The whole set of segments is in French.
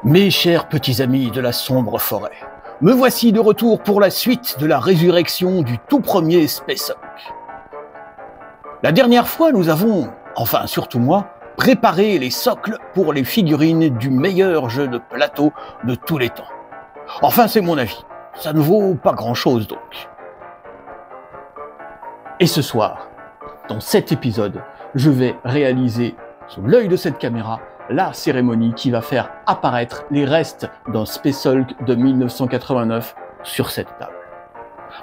Mes chers petits amis de la sombre forêt, me voici de retour pour la suite de la résurrection du tout premier Space Hulk. La dernière fois, nous avons, enfin surtout moi, préparé les socles pour les figurines du meilleur jeu de plateau de tous les temps. Enfin, c'est mon avis. Ça ne vaut pas grand-chose donc. Et ce soir, dans cet épisode, je vais réaliser, sous l'œil de cette caméra, la cérémonie qui va faire apparaître les restes d'un Space Hulk de 1989 sur cette table.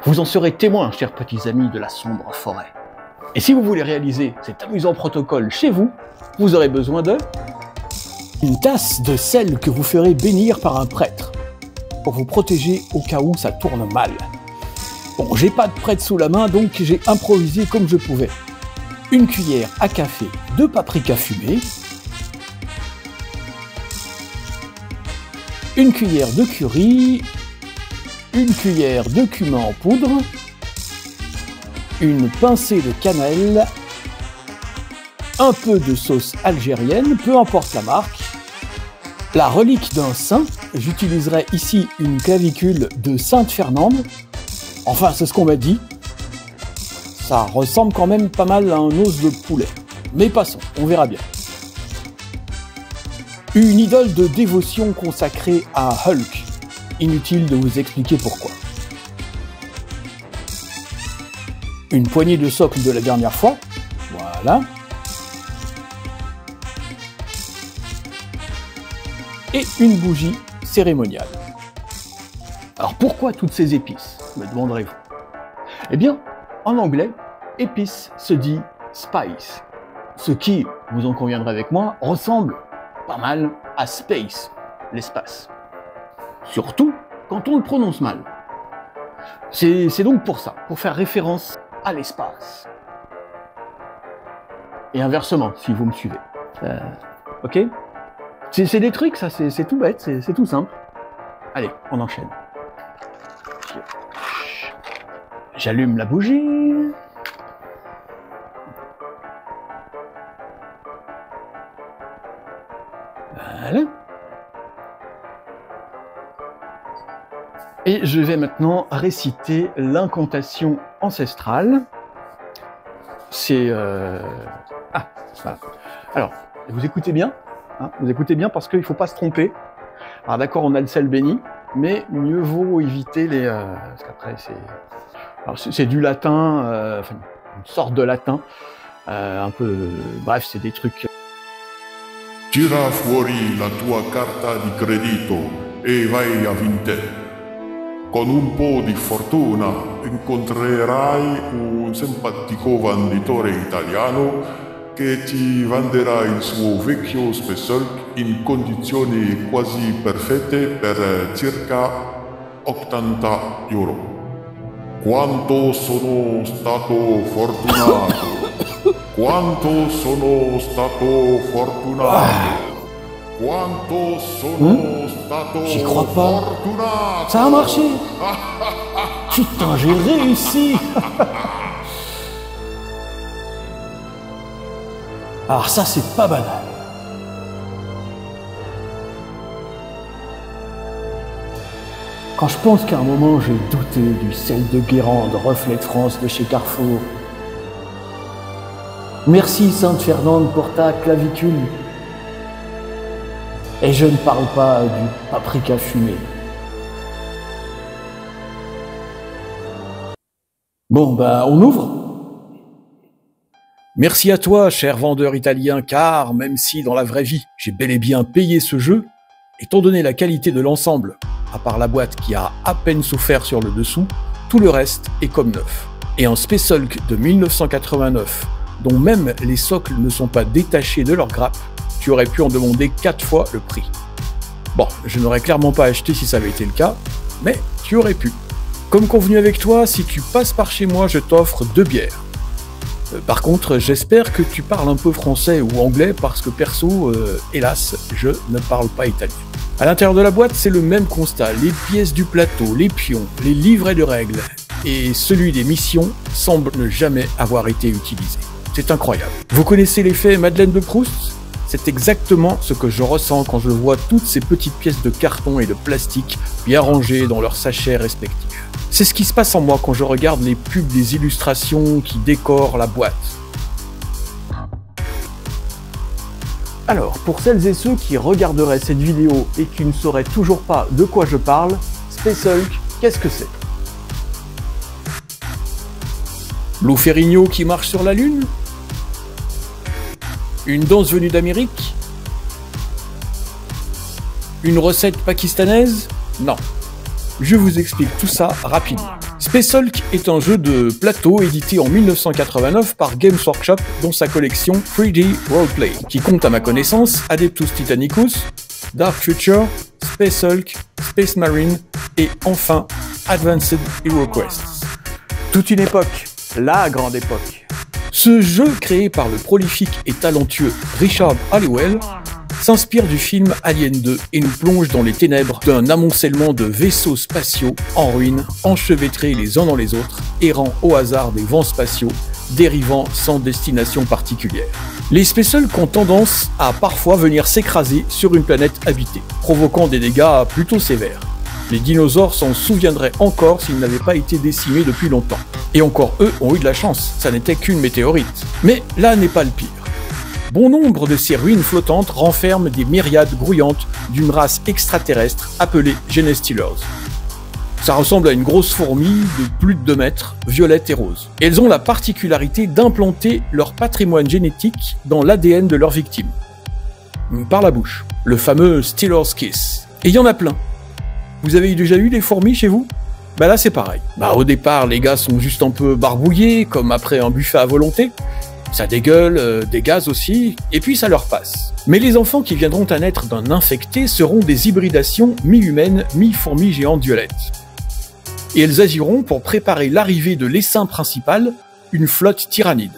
Vous en serez témoins, chers petits amis de la sombre forêt. Et si vous voulez réaliser cet amusant protocole chez vous, vous aurez besoin de une tasse de sel que vous ferez bénir par un prêtre, pour vous protéger au cas où ça tourne mal. Bon, j'ai pas de prêtre sous la main, donc j'ai improvisé comme je pouvais. Une cuillère à café de paprika fumé, une cuillère de curry, une cuillère de cumin en poudre, une pincée de cannelle, un peu de sauce algérienne, peu importe la marque, la relique d'un saint, j'utiliserai ici une clavicule de Sainte Fernande, enfin c'est ce qu'on m'a dit, ça ressemble quand même pas mal à un os de poulet, mais passons, on verra bien. Une idole de dévotion consacrée à Hulk. Inutile de vous expliquer pourquoi. Une poignée de socles de la dernière fois. Voilà. Et une bougie cérémoniale. Alors pourquoi toutes ces épices, me demanderez-vous? Eh bien, en anglais, épice se dit spice. Ce qui, vous en conviendrez avec moi, ressemble pas mal à space, l'espace. Surtout quand on le prononce mal. C'est donc pour ça, pour faire référence à l'espace. Et inversement, si vous me suivez. Ok? C'est des trucs, ça, c'est tout bête, c'est tout simple. Allez, on enchaîne. J'allume la bougie. Voilà. Et je vais maintenant réciter l'incantation ancestrale. C'est... Ah, voilà. Alors, vous écoutez bien, hein, vous écoutez bien parce qu'il ne faut pas se tromper. Alors d'accord, on a le sel béni, mais mieux vaut éviter les... parce qu'après, c'est du latin, enfin, une sorte de latin, un peu... bref, c'est des trucs... Tira fuori la tua carta di credito e vai a vincere. Con un po' di fortuna incontrerai un simpatico venditore italiano che ti venderà il suo vecchio Space Hulk in condizioni quasi perfette per circa 80 euro. Quanto sono stato fortunato! Quanto sono stato fortunato! Quanto sono stato J'y crois pas. fortunato! Ça a marché. Putain, j'ai réussi. Alors ça, c'est pas banal. Quand je pense qu'à un moment, j'ai douté du sel de Guérande, Reflet de France de chez Carrefour. Merci Sainte Fernande pour ta clavicule. Et je ne parle pas du paprika fumé. Bon, ben, on ouvre. Merci à toi, cher vendeur italien, car même si dans la vraie vie, j'ai bel et bien payé ce jeu, étant donné la qualité de l'ensemble, à part la boîte qui a à peine souffert sur le dessous, tout le reste est comme neuf. Et un Space Hulk de 1989, dont même les socles ne sont pas détachés de leur grappe, tu aurais pu en demander 4 fois le prix. Bon, je n'aurais clairement pas acheté si ça avait été le cas, mais tu aurais pu. Comme convenu avec toi, si tu passes par chez moi, je t'offre 2 bières. Par contre, j'espère que tu parles un peu français ou anglais parce que perso, hélas, je ne parle pas italien. À l'intérieur de la boîte, c'est le même constat. Les pièces du plateau, les pions, les livrets de règles et celui des missions semblent ne jamais avoir été utilisés. C'est incroyable. Vous connaissez l'effet Madeleine de Proust ? C'est exactement ce que je ressens quand je vois toutes ces petites pièces de carton et de plastique bien rangées dans leurs sachets respectifs. C'est ce qui se passe en moi quand je regarde les pubs des illustrations qui décorent la boîte. Alors, pour celles et ceux qui regarderaient cette vidéo et qui ne sauraient toujours pas de quoi je parle, Space Hulk, qu'est-ce que c'est? Lou Ferrigno qui marche sur la Lune? Une danse venue d'Amérique? Une recette pakistanaise? Non. Je vous explique tout ça rapidement. Space Hulk est un jeu de plateau édité en 1989 par Games Workshop dans sa collection 3D Roleplay, qui compte à ma connaissance Adeptus Titanicus, Dark Future, Space Hulk, Space Marine et enfin Advanced Hero Quests. Toute une époque, la grande époque. Ce jeu créé par le prolifique et talentueux Richard Halliwell s'inspire du film Alien 2 et nous plonge dans les ténèbres d'un amoncellement de vaisseaux spatiaux en ruine, enchevêtrés les uns dans les autres, errant au hasard des vents spatiaux, dérivant sans destination particulière. Les Space Hulk ont tendance à parfois venir s'écraser sur une planète habitée, provoquant des dégâts plutôt sévères. Les dinosaures s'en souviendraient encore s'ils n'avaient pas été décimés depuis longtemps. Et encore eux ont eu de la chance, ça n'était qu'une météorite. Mais là n'est pas le pire. Bon nombre de ces ruines flottantes renferment des myriades grouillantes d'une race extraterrestre appelée Genestealers. Ça ressemble à une grosse fourmi de plus de 2 mètres, violette et rose. Et elles ont la particularité d'implanter leur patrimoine génétique dans l'ADN de leurs victimes. Par la bouche, le fameux Stealer's Kiss. Et il y en a plein. Vous avez déjà eu des fourmis chez vous? Bah là c'est pareil. Au départ les gars sont juste un peu barbouillés, comme après un buffet à volonté. Ça dégueule, des gaz aussi, et puis ça leur passe. Mais les enfants qui viendront à naître d'un infecté seront des hybridations mi-humaines, mi-fourmis géantes violettes. Et elles agiront pour préparer l'arrivée de l'essaim principal, une flotte tyrannide.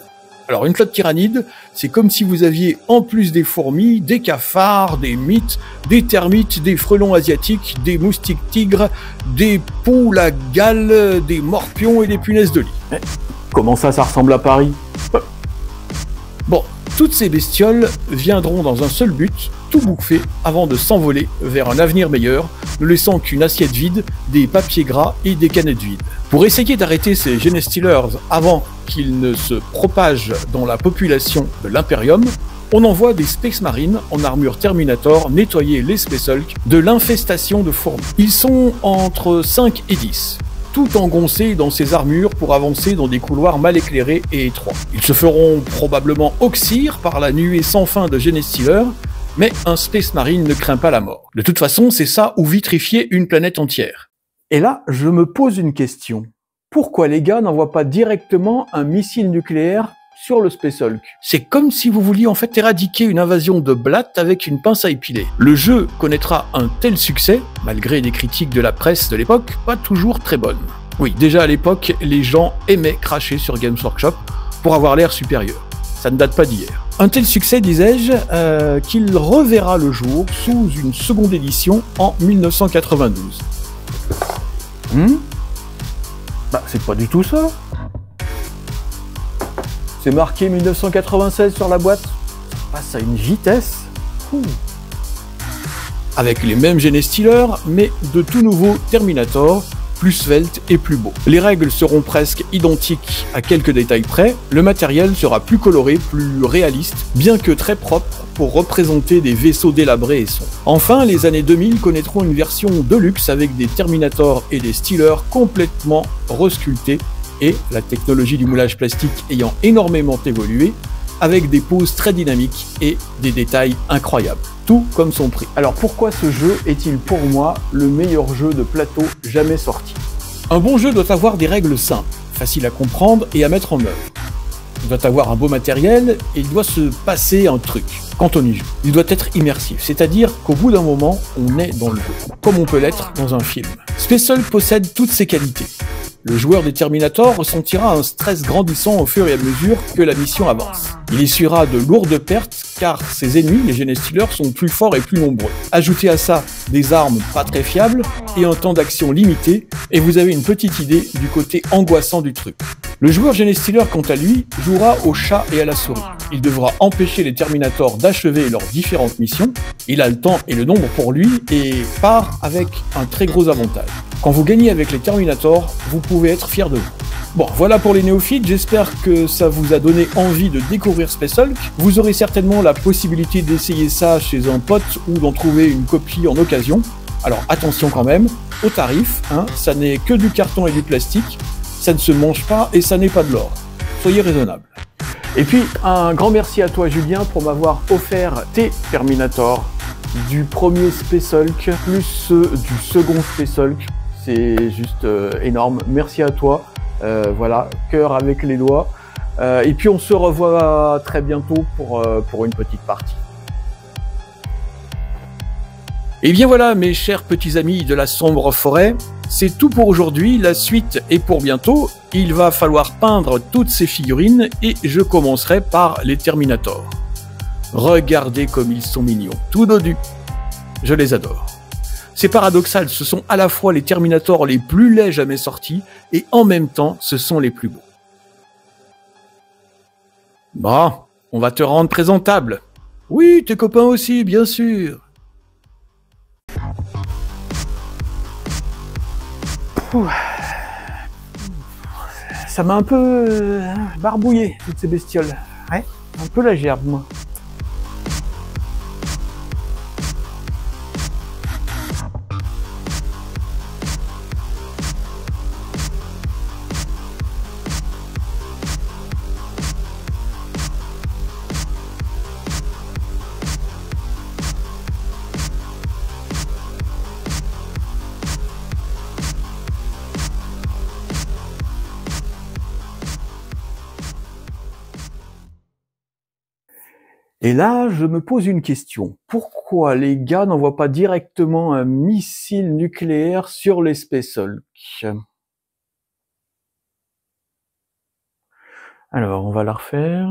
Alors une flotte tyrannide, c'est comme si vous aviez en plus des fourmis, des cafards, des mythes, des termites, des frelons asiatiques, des moustiques tigres, des poules à gales, des morpions et des punaises de lit. Comment ça ressemble à Paris? Bon, toutes ces bestioles viendront dans un seul but, tout bouffer avant de s'envoler vers un avenir meilleur, ne laissant qu'une assiette vide, des papiers gras et des canettes vides. Pour essayer d'arrêter ces Genestealers avant qu'ils ne se propagent dans la population de l'Imperium, on envoie des Space Marines en armure Terminator nettoyer les Space Hulk de l'infestation de fourmis. Ils sont entre 5 et 10. Tout engoncés dans ces armures pour avancer dans des couloirs mal éclairés et étroits. Ils se feront probablement oxyre par la nuée sans fin de Genestealers, mais un Space Marine ne craint pas la mort. De toute façon, c'est ça ou vitrifier une planète entière. Et là, je me pose une question. Pourquoi les gars n'envoient pas directement un missile nucléaire sur le Space Hulk? C'est comme si vous vouliez en fait éradiquer une invasion de blattes avec une pince à épiler. Le jeu connaîtra un tel succès, malgré des critiques de la presse de l'époque, pas toujours très bonnes. Oui, déjà à l'époque, les gens aimaient cracher sur Games Workshop pour avoir l'air supérieur. Ça ne date pas d'hier. Un tel succès, disais-je, qu'il reverra le jour sous une seconde édition en 1992. C'est pas du tout ça. C'est marqué 1996 sur la boîte. Ça passe à une vitesse. Avec les mêmes Genestealers, mais de tout nouveaux Terminator, plus svelte et plus beau. Les règles seront presque identiques à quelques détails près, le matériel sera plus coloré, plus réaliste, bien que très propre pour représenter des vaisseaux délabrés et sombres. Enfin, les années 2000 connaîtront une version deluxe avec des Terminator et des Stealers complètement resculptés et la technologie du moulage plastique ayant énormément évolué, avec des poses très dynamiques et des détails incroyables. Tout comme son prix. Alors pourquoi ce jeu est-il pour moi le meilleur jeu de plateau jamais sorti? Un bon jeu doit avoir des règles simples, faciles à comprendre et à mettre en œuvre. Il doit avoir un beau matériel et il doit se passer un truc quand on y joue. Il doit être immersif, c'est-à-dire qu'au bout d'un moment, on est dans le jeu, comme on peut l'être dans un film. Space Hulk possède toutes ces qualités. Le joueur des Terminator ressentira un stress grandissant au fur et à mesure que la mission avance. Il essuiera de lourdes pertes car ses ennemis, les Genestealers, sont plus forts et plus nombreux. Ajoutez à ça des armes pas très fiables et un temps d'action limité et vous avez une petite idée du côté angoissant du truc. Le joueur Genestealer, quant à lui, jouera au chat et à la souris. Il devra empêcher les Terminators d'achever leurs différentes missions. Il a le temps et le nombre pour lui et part avec un très gros avantage. Quand vous gagnez avec les Terminators, vous pouvez être fier de vous. Bon, voilà pour les néophytes, j'espère que ça vous a donné envie de découvrir Space Hulk. Vous aurez certainement la possibilité d'essayer ça chez un pote ou d'en trouver une copie en occasion. Alors attention quand même, au tarif, hein, ça n'est que du carton et du plastique, ça ne se mange pas et ça n'est pas de l'or. Soyez raisonnable. Et puis, un grand merci à toi Julien pour m'avoir offert tes Terminators du premier Space Hulk plus ceux du second Space Hulk. C'est juste énorme, merci à toi. Voilà, cœur avec les doigts. Et puis on se revoit très bientôt pour une petite partie. Et bien voilà, mes chers petits amis de la sombre forêt, c'est tout pour aujourd'hui, la suite est pour bientôt. Il va falloir peindre toutes ces figurines et je commencerai par les Terminators. Regardez comme ils sont mignons, tout dodus. Je les adore. C'est paradoxal, ce sont à la fois les Terminators les plus laids jamais sortis, et en même temps, ce sont les plus beaux. Bon, on va te rendre présentable. Oui, tes copains aussi, bien sûr. Ça m'a un peu barbouillé, toutes ces bestioles. Ouais, un peu la gerbe, moi. Et là, je me pose une question. Pourquoi les gars n'envoient pas directement un missile nucléaire sur les Space Hulk? Alors, on va la refaire.